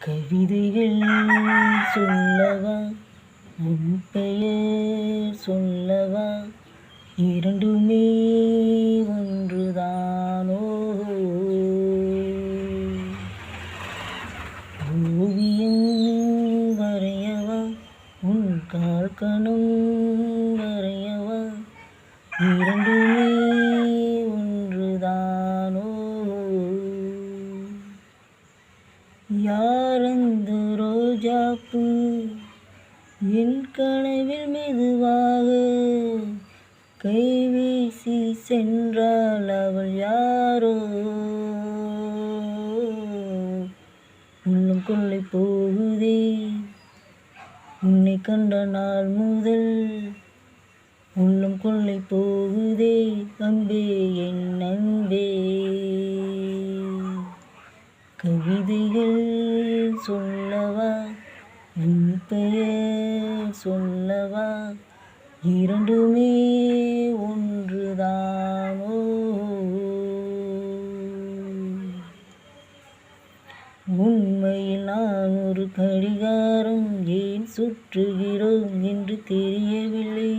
கவிதைகள் சொல்லவா, உன் பெயர் சொல்லவா, இரண்டுமே ஒன்றுதானோ? ஓவியம் வரையவா, உன் கால்கணம் வரையவா, இரண்டுமே ஒன்றுதானோ? யார் அந்த ரோஜாப்பூ என் கனவில் மெதுவாக கைவீசி சென்றாள், அவள் யாரோ? உள்ளம் கொள்ளை போகுதே உன்னை கண்ட நாள் முதல், உள்ளம் கொள்ளை போகுதே அன்பே என் அன்பே. கவிதைகள் சொல்லவா, உன் பெயர் சொல்லவா, இரண்டுமே ஒன்றுதானோ? உண்மையில் நான் ஒரு கடிகாரம், ஏன் சுற்றுகிறோம் என்று தெரியவில்லை.